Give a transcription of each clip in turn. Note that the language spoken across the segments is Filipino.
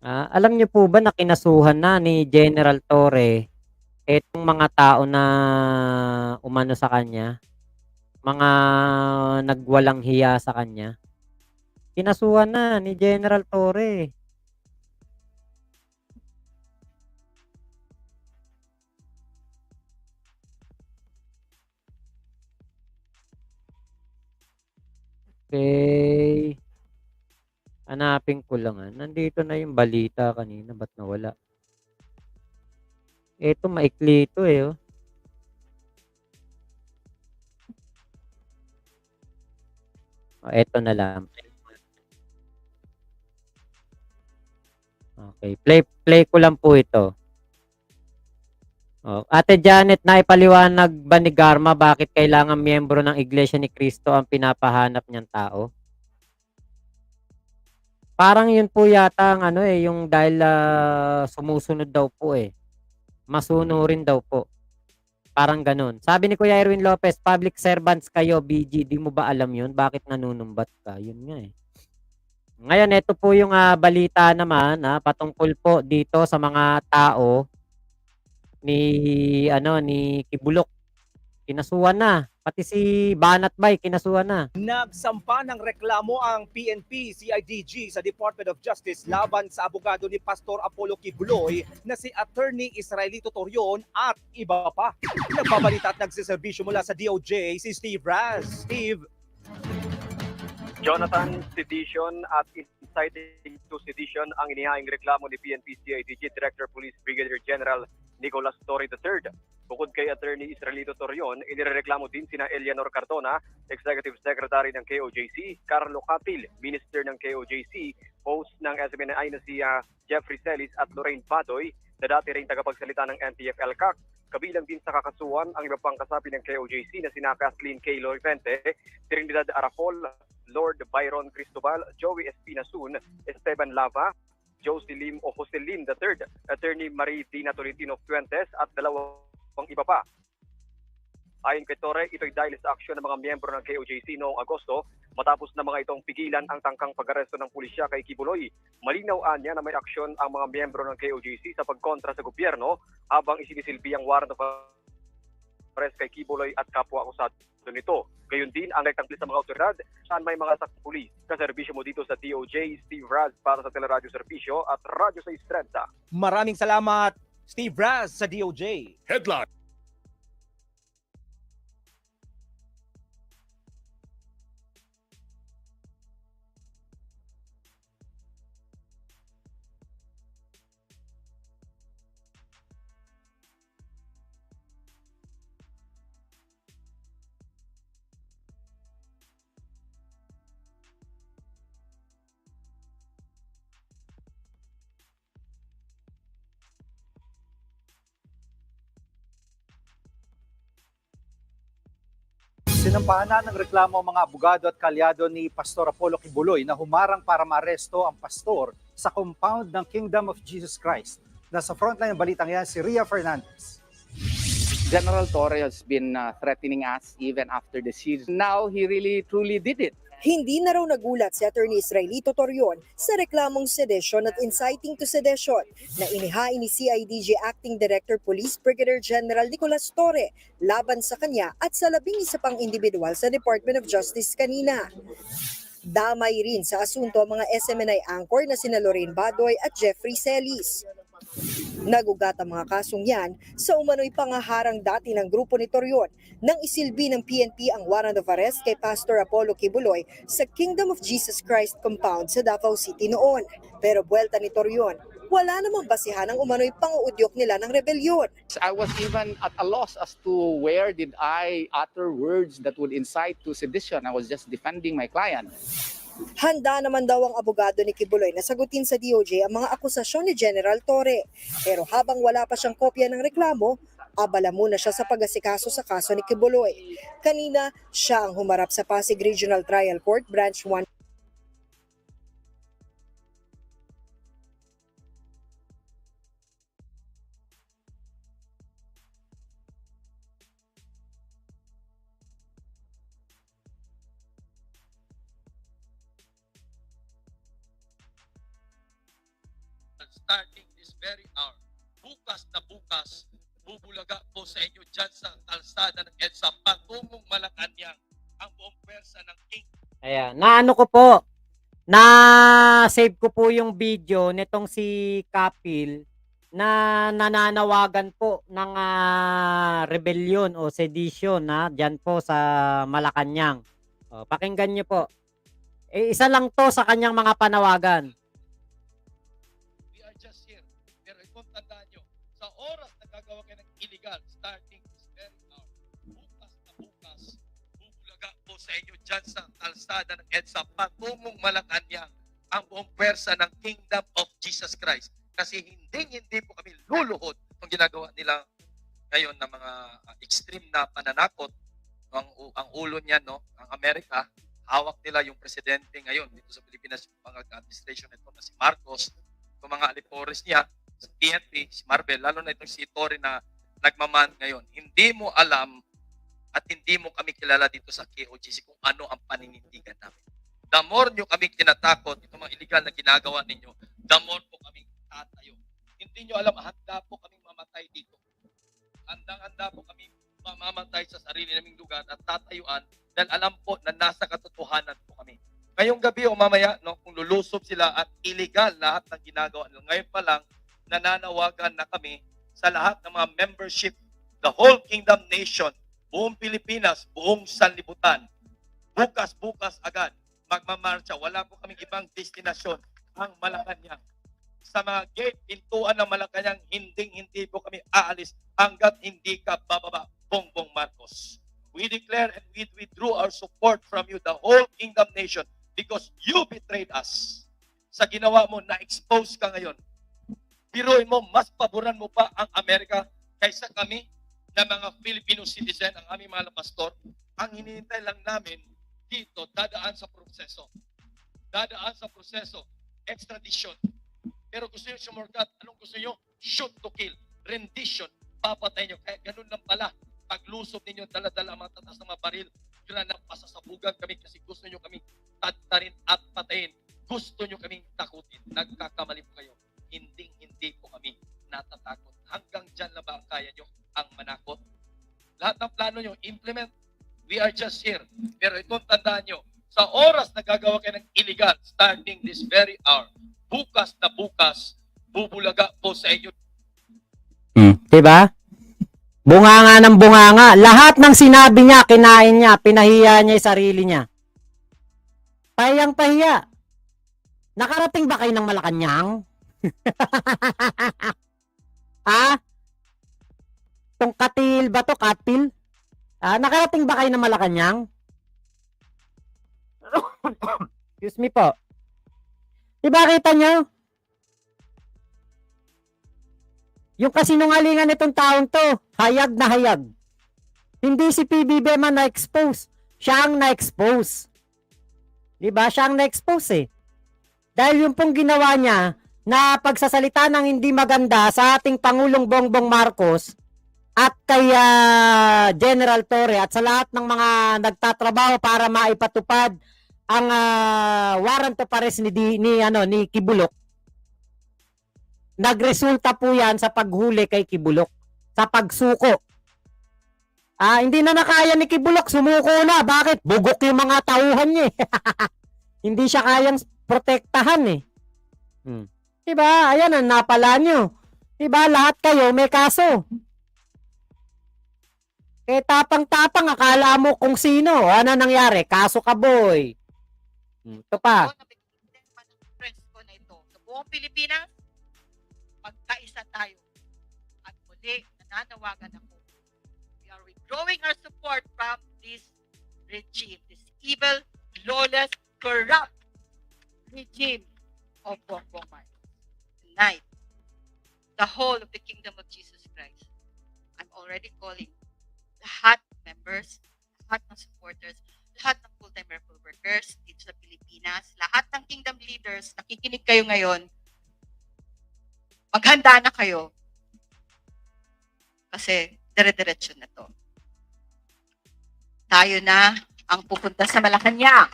Alam niyo po ba na kinasuhan na ni General Torre itong mga tao na umano sa kanya, mga nagwalang hiya sa kanya? Kinasuhan na ni General Torre. Okey, hanapin ko lang, nandito na yung balita kanina ba't nawala? Eto maikli 'to, oh. Oh, eto na lang. Okey, play play ko lang po ito. Oh, Ate Janet, naipaliwanag ba ni Garma bakit kailangang miyembro ng Iglesia ni Cristo ang pinapahanap niyang tao? Parang yun po yata ang ano, yung dahil, sumusunod daw po, masunurin daw po, parang gano'n. Sabi ni Kuya Erwin Lopez, "Public servants kayo, BG, 'di mo ba alam yun? Bakit nanunumbat ka?" Yun nga, eh. Ngayon eto po yung, balita naman, patungkol po dito sa mga tao ni ano, ni Kibuloc. Kinasuhan na, pati si Banat Bay kinasuhan na. Nagsampa ng reklamo ang PNP CIDG sa Department of Justice laban sa abogado ni Pastor Apollo Kibuloy na si Attorney Israelito Torion at iba pa. Nagbabalita at nagsiservisyo mula sa DOJ si Steve Raz. Steve. Jonathan, sedition at inciting to sedition ang inihaing reklamo ni PNP CIDG Director Police Brigadier General Nicolas Torre III. Bukod kay Attorney Israelito Torion, inireklamo din sina Eleanor Cardona, Executive Secretary ng KOJC, Carlo Catil, Minister ng KOJC, host ng SMNI na si Jeffrey Celis at Lorraine Badoy, na dati rin tagapagsalita ng NTF-ELCAC. Kabilang din sa kakasuhan ang iba pang kasapi ng KOJC na sina Kathleen K. Loivente, Trinidad Arafol, Lord Byron Cristobal, Joey Espinasun, Esteban Lava, Josie Lim o Jose Lim III, Attorney Marie Dina Tolentino Fuentes at dalawang iba pa. Ayon kay Torre, ito'y dahil sa aksyon ng mga miyembro ng KOJC noong Agosto matapos na mga itong pigilan ang tangkang pag-aresto ng pulisya kay Kibuloy. Malinaw niya na may aksyon ang mga miyembro ng KOJC sa pagkontra sa gobyerno habang isinisilbi ang warrant of arrest kay Kibuloy at kapwa-akusado nito. Gayon din ang rektang sa mga otoridad saan may mga sakong pulis. Kaserbisyo mo dito sa DOJ, Steve Raz para sa Teleradyo Serbisyo at Radyo 630. Maraming salamat, Steve Raz sa DOJ. Headline. Sinampahan na ng reklamo ang mga abogado at kalyado ni Pastor Apollo Kibuloy na humarang para maaresto ang pastor sa compound ng Kingdom of Jesus Christ. Nasa frontline ng balitang yan si Ria Fernandez. General Torre has been threatening us even after the siege. Now he really truly did it. Hindi na raw nagulat si Attorney Israelito Torion sa reklamong sedition at inciting to sedition na inihain ni CIDG Acting Director Police Brigadier General Nicolas Torre laban sa kanya at sa 11 pang individual sa Department of Justice kanina. Damay rin sa asunto ang mga SMNI anchor na sina Lorraine Badoy at Jeffrey Celis. Nagugat ang mga kasong yan sa umano'y pangaharang dati ng grupo ni Torion nang isilbi ng PNP ang warrant of arrest kay Pastor Apollo Kibuloy sa Kingdom of Jesus Christ compound sa Davao City noon. Pero buwelta ni Torion, wala namang basihan ang umano'y panguudyok nila ng rebelyon. I was even at a loss as to where did I utter words that would incite to sedition. I was just defending my client. Handa naman daw ang abogado ni Kibuloy na sagutin sa DOJ ang mga akusasyon ni General Torre. Pero habang wala pa siyang kopya ng reklamo, abala muna siya sa pag-asikaso sa kaso ni Kibuloy. Kanina, siya ang humarap sa Pasig Regional Trial Court Branch 1. starting this very hour. Bukas na bukas, bubulaga po sa inyo dyan sa kalsada ng EDSA patungong Malacanang ang buong pwersa ng King. Ayan, naano ko po, na-save ko po yung video nitong si Kapil na nananawagan po ng rebellion o sedition diyan po sa Malacanang. O, pakinggan niyo po. Isa lang to sa kanyang mga panawagan. We are just here. Pero itong tandaan nyo, sa oras na gagawa kayo ng illegal, starting this very hour, bukas na bukas, bubulaga po sa inyo dyan sa kalsada ng EDSA patungong Malacanang ang buong pwersa ng Kingdom of Jesus Christ. Kasi hindi po kami luluhod ng ginagawa nila ngayon na mga extreme na pananakot. Ang ulo niya, no, ang Amerika, hawak nila yung presidente ngayon dito sa Pilipinas, yung pang-administration nito na si Marcos, yung mga alipores niya, si PNP, si Marvel, lalo na itong si Tory na nagmaman ngayon. Hindi mo alam at hindi mo kami kilala dito sa KOGC kung ano ang paninindigan namin. The more nyo kami kinatakot, itong mga illegal na ginagawa ninyo, the more po kami tatayo. Hindi nyo alam, handa po kaming mamatay dito. Handang-handa po kami mamamatay sa sarili naming lugar at tatayuan dahil alam po na nasa katotohanan po kami. Ngayong gabi o mamaya, no, kung lulusob sila at illegal lahat ng ginagawa nila, ngayon pa lang, nananawagan na kami sa lahat ng mga membership, the whole Kingdom Nation, buong Pilipinas, buong sanlibutan. Bukas agad, magmamarcha. Wala po kaming ibang destinasyon, ang Malacanang. Sa mga gate, pintuan ng Malacanang, hindi po kami aalis hanggat hindi ka bababa, Bongbong Marcos. We declare and we withdrew our support from you, the whole Kingdom Nation, because you betrayed us. Sa ginawa mo, na-expose ka ngayon. Biruin mo, mas paboran mo pa ang Amerika kaysa kami na mga Filipino citizen, ang aming mga pastor. Ang hinihintay lang namin dito, dadaan sa proseso. Dadaan sa proseso, extradition. Pero gusto nyo sumurgat, anong gusto nyo? Shoot to kill, rendition, papatay nyo. Kaya ganun lang pala, paglusob ninyo, dala-dala mga tatas ng mga baril, granat, pasasabugan kami kasi gusto nyo kaming tatarin at patayin. Gusto nyo kaming takutin. Nagkakamali po kayo. Hindi po kami natatakot. Hanggang dyan na ba ang kaya nyo ang manakot? Lahat ng plano nyo, implement. We are just here. Pero itong tandaan nyo, sa oras na gagawa kayo ng illegal, starting this very hour, bukas na bukas, bubulaga po sa inyo. Diba? Bunganga ng bunganga. Lahat ng sinabi niya, kinain niya, pinahiya niya yung sarili niya. Pahiyang pahiya. Nakarating ba kayo ng Malacanang? Ha? Tong katil ba to? Katil? Nakarating ba kayo ng Malacanang? Excuse me po. Diba kita nyo? Yung kasinungalingan nitong taon to, hayag na hayag. Hindi si PBBM ang na-expose. Siya ang na-expose. Diba? Siya ang na-expose eh. Dahil yung pong ginawa niya na pagsasalita ng hindi maganda sa ating Pangulong Bongbong Marcos at kay General Torre at sa lahat ng mga nagtatrabaho para maipatupad ang warrant of arrest ni Kibulok. Nagresulta po yan sa paghuli kay Kibulok, sa pagsuko. Hindi na nakaya ni Kibulok, sumuko na. Bakit? Bugok yung mga tauhan niya. Hindi siya kayang protektahan eh. Diba? Ayan ang napala nyo. Diba? Lahat kayo may kaso. Tapang-tapang, akala mo kung sino. Ano nangyari? Kaso ka, boy. Ito pa. Ko na ito. Sa buong Pilipinas, magkaisa tayo. At muli, nananawagan ako. We are withdrawing our support from this regime, this evil, lawless, corrupt regime of Bongbong Marcos. Tonight, the whole of the Kingdom of Jesus Christ, I'm already calling lahat members, lahat ng supporters, lahat ng full-time miracle workers dito sa Pilipinas, lahat ng kingdom leaders, nakikinig kayo ngayon, maghanda na kayo kasi dire-diretso na to. Tayo na ang pupunta sa Malacanang.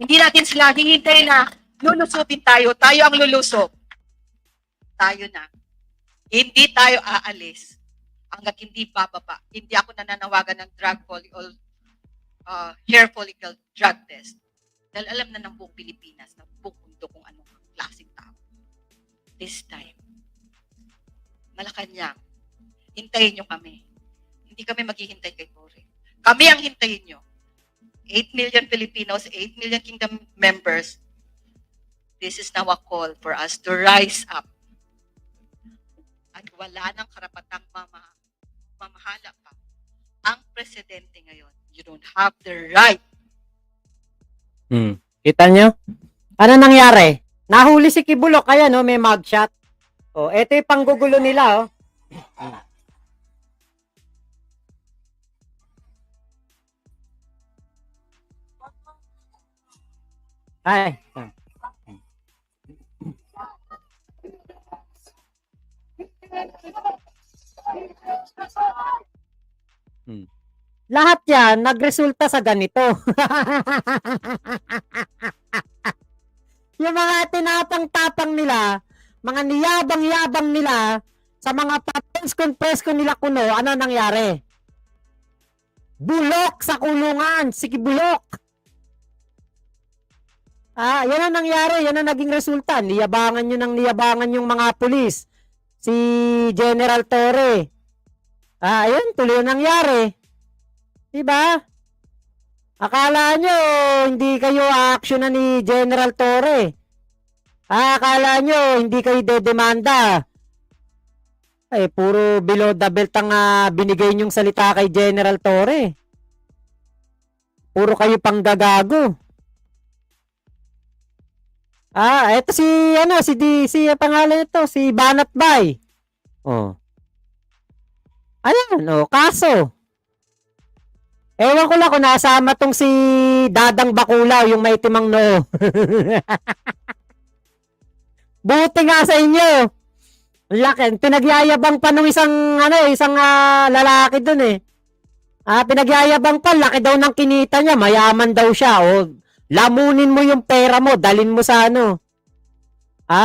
Hindi natin sila hihintay na lulusobin tayo. Tayo ang lulusob. tayo na. Hindi tayo aalis hanggat hindi bababa. Hindi ako nananawagan ng hair follicle drug test. Dahil alam na ng buong Pilipinas, ng buong mundo kung anong klaseng tao. This time, Malacanang, hintayin nyo kami. Hindi kami maghihintay kay Tore. Kami ang hintayin nyo. 8 million Filipinos, 8 million Kingdom members. This is now a call for us to rise up. At wala nang karapatang mamahala pa. Ang presidente ngayon, you don't have the right. Kita nyo? Ano nangyari? Nahuli si Kibulok, kaya no, may mugshot. Oh, eto yung panggugulo nila, oh. Ay. Lahat yan nagresulta sa ganito. Yung mga tinapang-tapang nila, mga niyabang-yabang nila, sa mga presko nila kuno, ano nangyari? Bulok sa kulungan, si Kibulok. Yan ang nangyari, yan ang naging resulta. Niyabangan yung mga pulis. Si General Torre. Ayun, tuloy ang nangyari. Diba? Akala nyo, hindi kayo aaksyonan ni General Torre. Akala nyo, hindi kayo dedemanda. Ay, puro below the belt ang binigay nyong salita kay General Torre. Puro kayo panggagago. Ito si pangalan nito, si Banat Bay. Oh. Ayan, kaso. Ewan ko lang kung nasama tong si Dadang Bakulaw, yung may timang noo. Buti nga sa inyo. Laki, pinagyayabang pa nung isang lalaki dun eh. Pinagyayabang pa, laki daw ng kinita niya, mayaman daw siya. Lamunin mo yung pera mo, dalin mo sa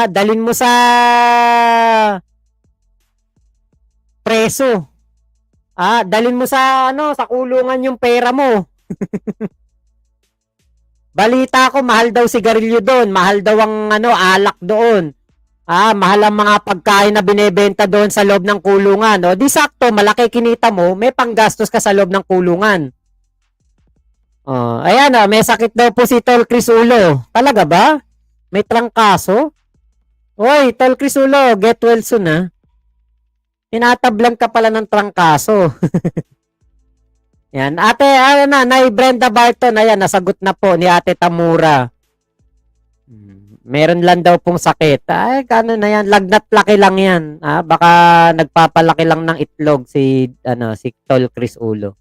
dalin mo sa preso. Dalin mo sa sa kulungan yung pera mo. Balita ko, mahal daw sigarilyo doon, mahal daw ang alak doon. Mahal ang mga pagkain na binebenta doon sa loob ng kulungan. Di sakto, malaki kinita mo, may panggastos ka sa loob ng kulungan. Ayan may sakit daw po si Tol Chris Ulo. Talaga ba? May trangkaso? Oy, Tol Chris Ulo, get well soon Tinatablan ka pala ng trangkaso. Yan. Ate, Nay Brenda Barton, ayan, nasagot na po ni Ate Tamura. Meron lang daw pong sakit. Kano na yan? Lagnat laki lang yan. Baka nagpapalaki lang ng itlog si Tol Chris Ulo.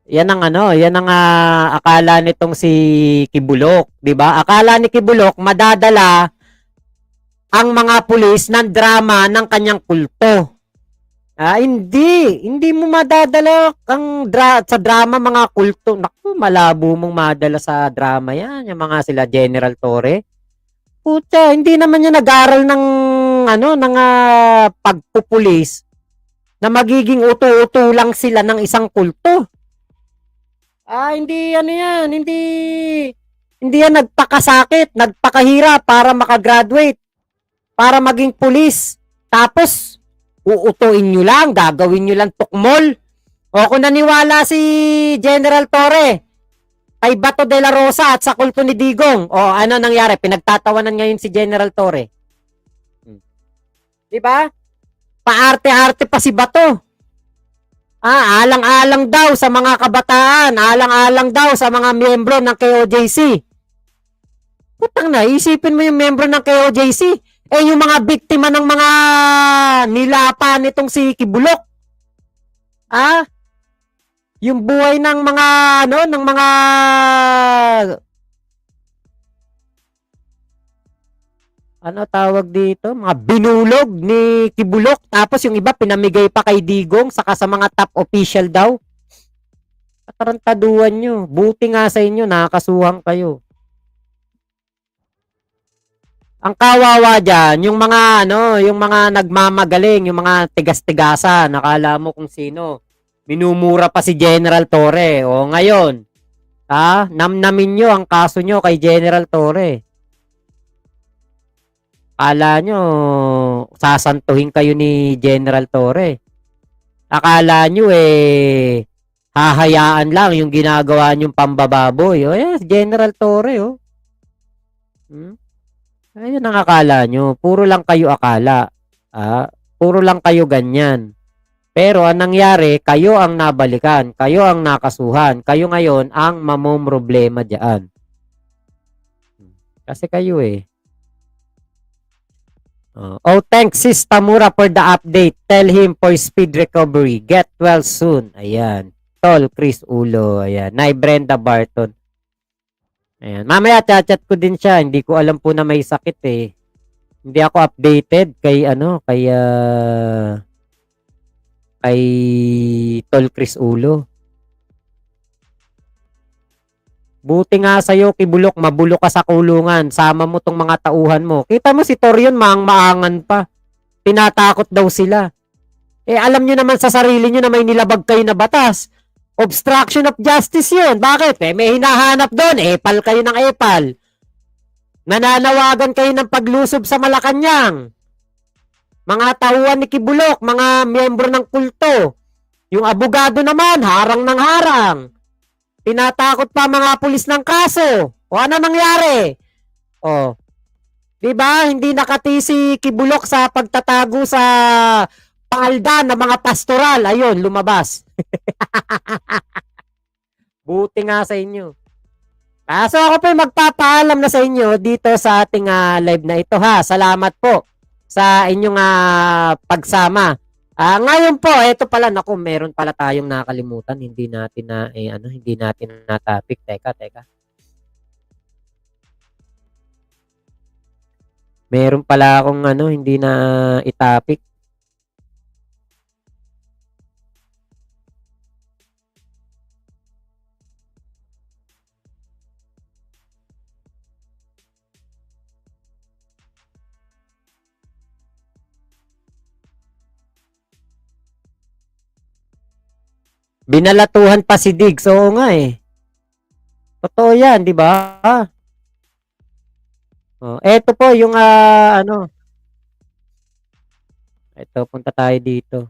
Yan ang akala nitong si Kibulok, 'di ba? Akala ni Kibulok madadala ang mga pulis ng drama ng kanyang kulto. Hindi mo madadala sa drama mga kulto. Naku, malabo mong madala sa drama yan, yung mga sila General Torre. Putya, hindi naman yan nag-aral ng pagpupulis na magiging uto-uto lang sila ng isang kulto. Hindi yan, hindi yan nagpakasakit, nagpakahirap para makagraduate, para maging pulis. Tapos, uutuin nyo lang, gagawin nyo lang tukmol. O kung naniwala si General Torre kay Bato de la Rosa at sa kulto ni Digong, ano nangyari? Pinagtatawanan ngayon si General Torre. Diba? Paarte-arte pa si Bato. Alang-alang daw sa mga kabataan, alang-alang daw sa mga miyembro ng KOJC. Putang na, isipin mo yung miyembro ng KOJC. Yung mga biktima ng mga nilapa nitong si Kibulok. Yung buhay ng mga tawag dito? Mga binulog ni Kibulok. Tapos yung iba pinamigay pa kay Digong saka sa mga top official daw. Katarantaduhan nyo. Buti nga sa inyo, nakakasuhan kayo. Ang kawawa diyan, yung mga ano, yung mga nagmamagaling, yung mga tigas-tigasan, nakala mo kung sino. Minumura pa si General Torre. O ngayon, namnamin nyo ang kaso nyo kay General Torre. Akala nyo, sasantuhin kayo ni General Torre. Akala nyo hahayaan lang yung ginagawa nyong pambababoy. O yes, General Torre, oh. Ayun ang akala nyo. Puro lang kayo akala. Puro lang kayo ganyan. Pero ang nangyari, kayo ang nabalikan. Kayo ang nakasuhan. Kayo ngayon ang mamomroblema dyan. Kasi kayo Oh, thanks Sis Tamura for the update. Tell him for speed recovery. Get well soon. Ayan. Tol Chris Ulo. Ayan. Nay Brenda Barton. Ayan. Mamaya chat ko din siya. Hindi ko alam po na may sakit Hindi ako updated kay kay Tol Chris Ulo. Buti nga sa'yo, Kibulok, mabulok ka sa kulungan. Sama mo tong mga tauhan mo. Kita mo si Torion, maang-maangan pa. Tinatakot daw sila. Alam nyo naman sa sarili nyo na may nilabag kayo na batas. Obstruction of justice yun. Bakit? May hinahanap doon. Epal kayo ng epal. Nananawagan kayo ng paglusob sa Malacanang. Mga tauhan ni Kibulok, mga miyembro ng kulto. Yung abogado naman, harang ng harang. Tinatakot pa mga pulis ng kaso. O ano nangyari? Di ba? Hindi nakati si Kibulok sa pagtatago sa pangaldan ng mga pastoral. Ayun, lumabas. Buti nga sa inyo. So ako po magpapaalam na sa inyo dito sa ating live na ito Salamat po sa inyong pagsama. Ngayon po, ito pala, naku, meron pala tayong nakalimutan. Hindi natin hindi natin na topic. Teka. Meron pala akong hindi na i-topic. Binalatuhan pa si Diggs. Oo nga Totoo yan, di ba? Eto po yung Eto, punta tayo dito.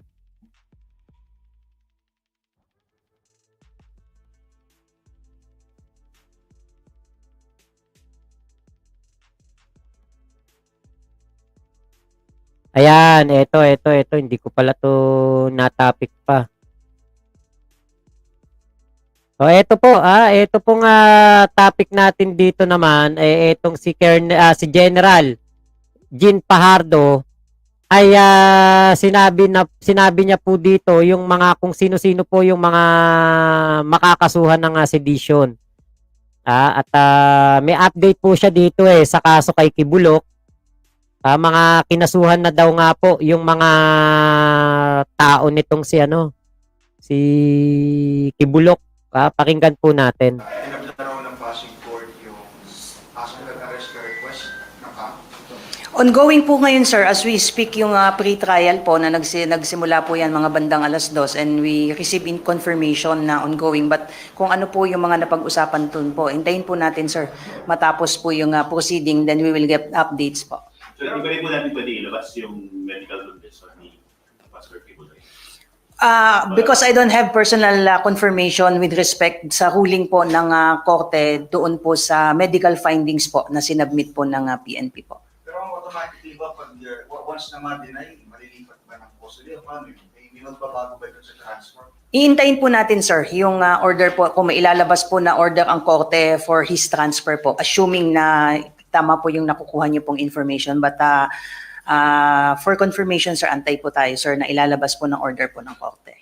Ayan, eto. Hindi ko pala to na-topic pa. Ito po, ito pong topic natin dito naman itong si General Jean Fajardo ay sinabi niya po dito yung mga kung sino-sino po yung mga makakasuhan ng sedition. At may update po siya dito sa kaso kay Kibulok. Mga kinasuhan na daw nga po yung mga tao nitong si Kibulok. Pakinggan po natin. Inablaro ng Pasig Court yung hospital arrest request ng Ongoing po ngayon, sir, as we speak yung pre-trial po na nagsimula po yan mga bandang 2:00 and we receive in confirmation na ongoing. But kung ano po yung mga napag-usapan dun po, hintayin po natin, sir, matapos po yung proceeding, then we will get updates po. So, di ba rin po natin pwede ilabas yung medical condition ni Pastor Kibuloy? Because I don't have personal confirmation with respect sa ruling po ng korte doon po sa medical findings po na sinabmit po ng PNP po. Pero automatically ba pag once na ma-deny, malilipat ba ng custody o paano yun? May magbabago ba ito sa transfer? Iintayin po natin, sir, yung order po, kung may ilalabas po na order ang korte for his transfer po, assuming na tama po yung nakukuha niyo pong information. But for confirmation, sir, antay po tayo, sir, na ilalabas po ng order po ng korte.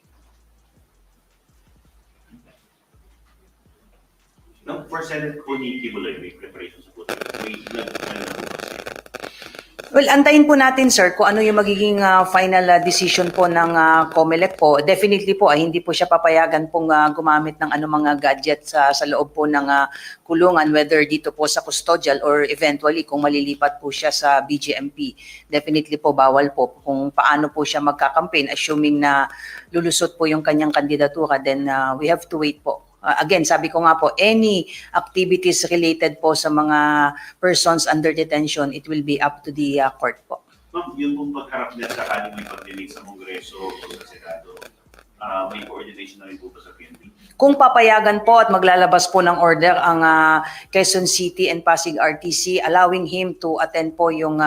No, for Senate po ni Kibuloy, may preparations po. May Well, antayin po natin, sir, kung ano yung magiging final decision po ng COMELEC po. Definitely po, hindi po siya papayagan pong gumamit ng mga gadgets sa loob po ng kulungan, whether dito po sa custodial or eventually kung malilipat po siya sa BGMP. Definitely po, bawal po kung paano po siya magkakampaign, assuming na lulusot po yung kanyang kandidatura, then we have to wait po. Again, sabi ko nga po, any activities related po sa mga persons under detention, it will be up to the court po. Ma'am, yun pong pagharap niya sakaling may pagdinig sa Kongreso o sa Senado, may coordination na rin po ba sa PNP? Kung papayagan po at maglalabas po ng order ang Quezon City and Pasig RTC, allowing him to attend po yung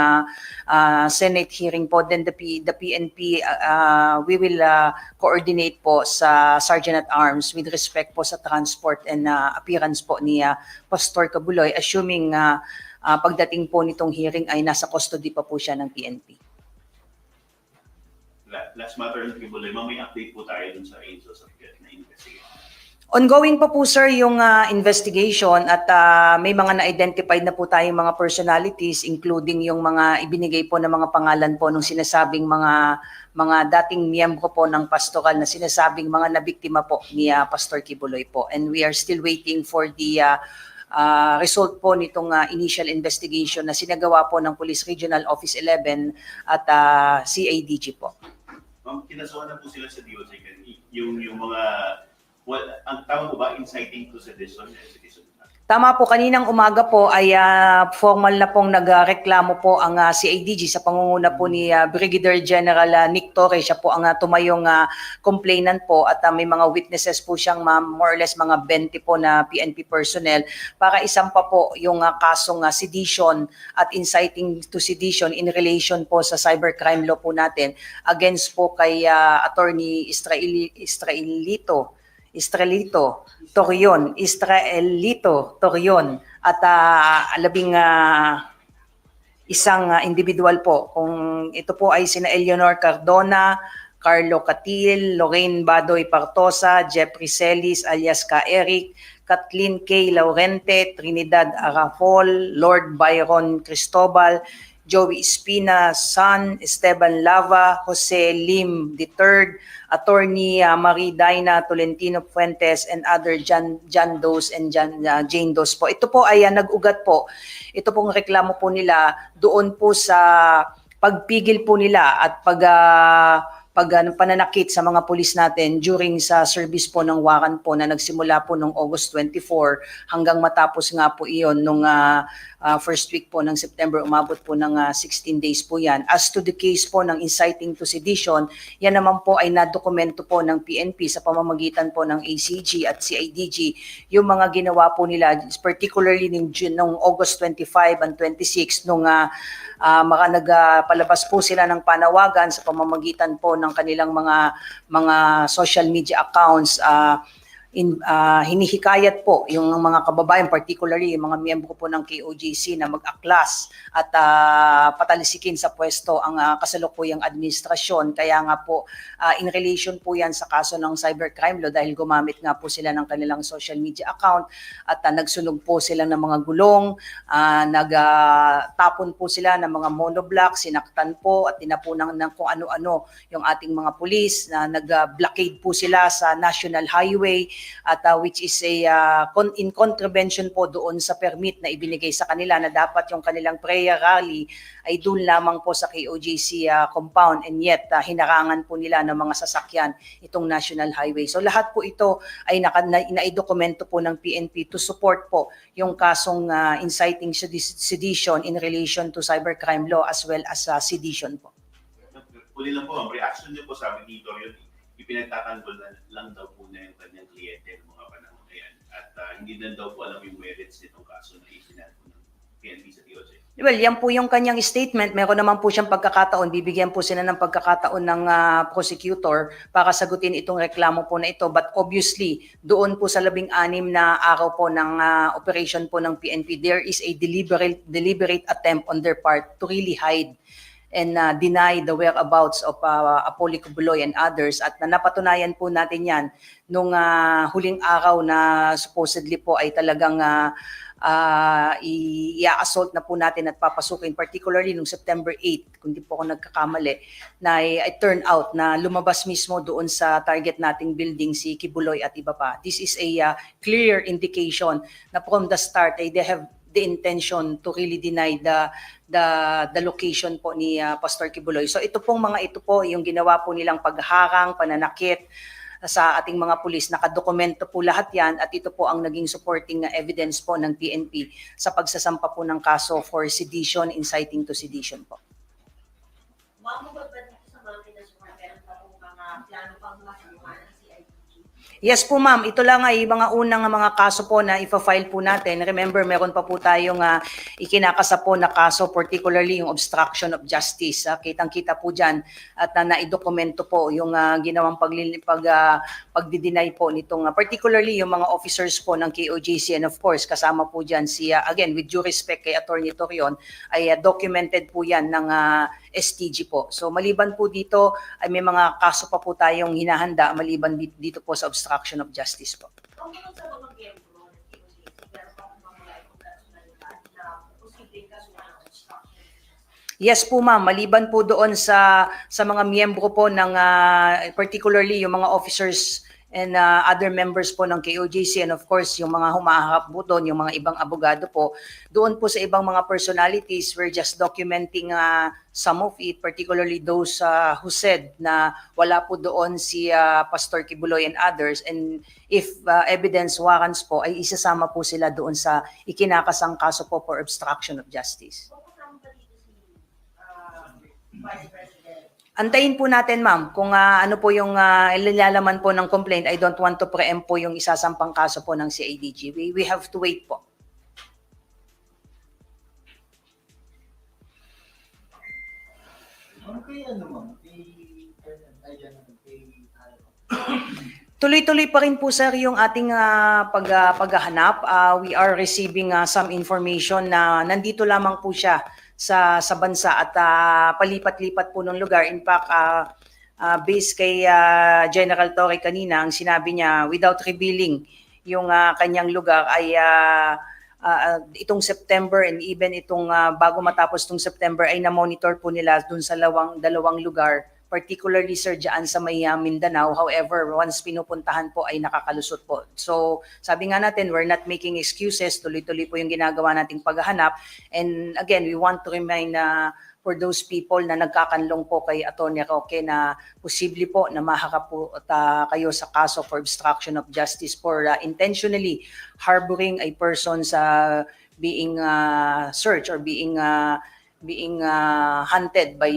Senate hearing po, then the PNP, we will coordinate po sa Sergeant at Arms with respect po sa transport and appearance po ni Pastor Cabuloy, assuming pagdating po nitong hearing ay nasa custody pa po siya ng PNP. Last matter ng Kibuloy, ma'am, may update po tayo dun sa ASOS na investigation. Ongoing pa po, sir, yung investigation at may mga na-identified na po tayong mga personalities, including yung mga ibinigay po ng mga pangalan po nung sinasabing mga dating miyembro po ng pastoral na sinasabing mga nabiktima po ni Pastor Kibuloy po. And we are still waiting for the result po nitong initial investigation na sinagawa po ng Police Regional Office 11 at CADG po. Ma'am, kinasuhan na po sila sa DOJ yung mga, ang tawag ko ba, inciting to sedition? Tama po, kaninang umaga po ay formal na pong nagreklamo po ang CADG sa pangunguna po ni Brigadier General Nick Torres. Siya po ang tumayong complainant po at may mga witnesses po siyang more or less mga 20 po na PNP personnel para isampa po yung kasong sedition at inciting to sedition in relation po sa cybercrime law po natin against po kay Attorney Israelito Torion at isang individual po. Kung ito po ay sina Eleanor Cardona, Carlo Catil, Lorraine Badoy Partosa, Jeffrey Celis alias Ka Eric, Kathleen K. Laurente, Trinidad Arafol, Lord Byron Cristobal, Joey Espina, San, Esteban Lava, Jose Lim III, Attorney Marie Daina Tolentino Fuentes, and other John Does and Jane Does po. Ito po ay nag-ugat po. Ito pong reklamo po nila doon po sa pagpigil po nila at pananakit sa mga pulis natin during sa service po ng warrant po na nagsimula po noong August 24 hanggang matapos nga po iyon nung first week po ng September, umabot po ng 16 days po yan. As to the case po ng inciting to sedition, yan naman po ay nadokumento po ng PNP sa pamamagitan po ng ACG at CIDG. Yung mga ginawa po nila, particularly nung August 25 and 26, nung nagpalabas po sila ng panawagan sa pamamagitan po ng kanilang mga social media accounts, hinihikayat po yung mga kababayan, particularly yung mga miyembro po ng KOJC na mag-aklas at patalisikin sa pwesto ang kasalukuyang administrasyon. Kaya nga po, in relation po yan sa kaso ng cybercrime law dahil gumamit nga po sila ng kanilang social media account at nagsunog po sila ng mga gulong, nagtapon po sila ng mga monoblock, sinaktan po at tinapunan ng kung ano-ano yung ating mga pulis, na nag-blockade po sila sa National Highway, at which is in contravention po doon sa permit na ibinigay sa kanila na dapat yung kanilang prayer rally ay doon lamang po sa KOJC compound, and yet hinarangan po nila ng mga sasakyan itong National Highway. So lahat po ito ay naidokumento po ng PNP to support po yung kasong inciting sedition in relation to cybercrime law as well as sedition po. Uli lang po, ang reaction niyo po sa amin dito, yun, ipinagtatanggol lang daw po na yung kanyang kliyente ng mga panahon na yan. At hindi na daw po alam yung merits nitong kaso na isinad po ng PNP sa DOJ. Well, yan po yung kanyang statement. Meron naman po siyang pagkakataon. Bibigyan po sila ng pagkakataon ng prosecutor para sagutin itong reklamo po na ito. But obviously, doon po sa 16 na araw po ng operation po ng PNP, there is a deliberate attempt on their part to really hide and deny the whereabouts of Apollo Cabuloy and others, at napatunayan po natin yan nung huling araw na supposedly po ay talagang i-assault na po natin at papasukin, particularly nung September 8, kung di po ako nagkakamali, na it turned out na lumabas mismo doon sa target nating building si Kibuloy at iba pa. This is a clear indication na from the start they have the intention to really deny the location po ni Pastor Kibuloy. So ito po yung ginawa po nilang pagharang, pananakit sa ating mga pulis. Nakadokumento po lahat yan at ito po ang naging supporting evidence po ng PNP sa pagsasampa po ng kaso for sedition, inciting to sedition po. Yes po ma'am, ito lang ay mga unang mga kaso po na ipa-file po natin. Remember, meron pa po tayong ikinakasa po na kaso, particularly yung obstruction of justice. Kitang-kita po dyan at naidokumento po yung ginawang pagdi-deny po nitong, particularly yung mga officers po ng KOJC, and of course, kasama po dyan si, again, with due respect kay Attorney Torion, ay documented po yan ng STG po. So maliban po dito, ay may mga kaso pa po tayong hinahanda maliban dito po sa obstruction of justice po. Yes po ma'am, maliban po doon sa mga miyembro po ng particularly yung mga officers and other members po ng KOJC, and of course yung mga humaharap po doon, yung mga ibang abogado po, doon po sa ibang mga personalities, we're just documenting some of it, particularly those who said na wala po doon si Pastor Kibuloy and others, and if evidence warrants po, ay isasama po sila doon sa ikinakasang kaso po for obstruction of justice. Antayin po natin ma'am kung ano po yung ilalaman po ng complaint. I don't want to preempt po yung isasampang kaso po ng CIDG. We have to wait po. Tuloy-tuloy pa rin po sir yung ating paghahanap. We are receiving some information na nandito lamang po siya sa bansa at palipat-lipat po ng lugar. In fact, based kay General Torre kanina, ang sinabi niya, without revealing yung kanyang lugar, ay itong September and even itong bago matapos itong September ay na-monitor po nila dun sa dalawang lugar, particularly sir dyan sa may Mindanao. However, once pinupuntahan po ay nakakalusot po. So sabi nga natin, we're not making excuses, tuloy-tuloy po yung ginagawa nating paghahanap. And again, we want to remind for those people na nagkakanlong po kay Atty. Roque na posible po na maharap po kayo sa kaso for obstruction of justice for intentionally harboring a person sa being searched or being hunted by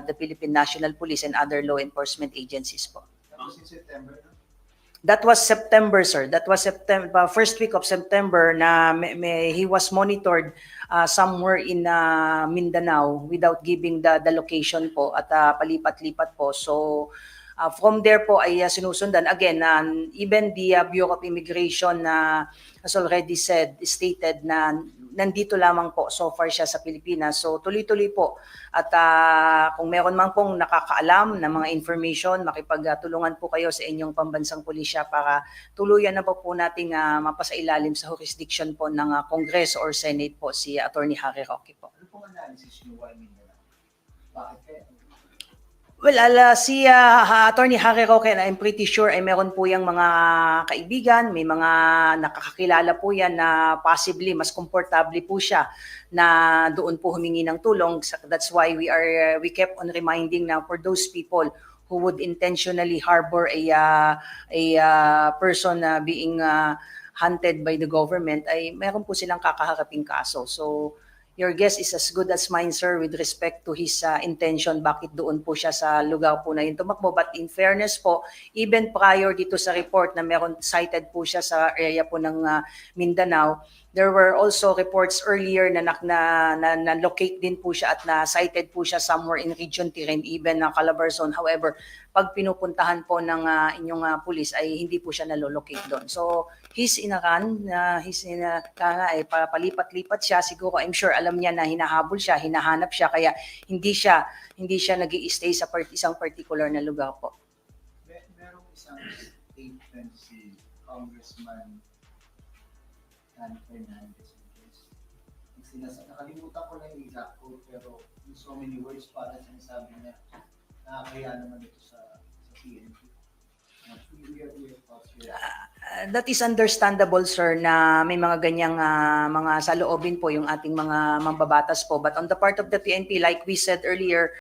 the Philippine National Police and other law enforcement agencies po. That was September, sir. That was September, first week of September na he was monitored somewhere in Mindanao without giving the location po at palipat-lipat po. So from there po ay sinusundan. Again, even the Bureau of Immigration has already stated na nandito lamang po so far siya sa Pilipinas. So tuloy-tuloy po. At kung meron man pong nakakaalam ng mga information, makipagtulungan po kayo sa inyong pambansang pulisya para tuluyan na po nating mapasailalim sa jurisdiction po ng Kongreso or Senate po si Atty. Harry Roque po. Ano pong analysis niyo why Mindanao? Bakit kaya? Well, si Atty. Harry Roque, I'm pretty sure ay meron po yung mga kaibigan, may mga nakakakilala po yan na possibly mas komportable po siya na doon po humingi ng tulong. That's why we kept on reminding na for those people who would intentionally harbor a person being hunted by the government, ay meron po silang kakaharaping kaso. So your guess is as good as mine, sir, with respect to his intention, bakit doon po siya sa lugar po na yun tumakbo. But in fairness po, even prior dito sa report na meron cited po siya sa area po ng Mindanao, there were also reports earlier na locate din po siya at na-cited po siya somewhere in Region Tiren, even Calabarzon. However, pag pinupuntahan po ng inyong pulis ay hindi po siya nalolocate doon. So, he's in a run, palipat-lipat siya. Siguro, I'm sure, alam niya na hinahabol siya, hinahanap siya, kaya hindi siya nag-i-stay sa isang particular na lugar po. Merong isang statement si Congressman Fernandez nakalimutan ko na yung exact quote, pero in so many words para sinasabi niya, nakakaya naman ito sa PNP. That is understandable, sir, na may mga ganyang mga saloobin po yung ating mga mambabatas po. But on the part of the PNP, like we said earlier,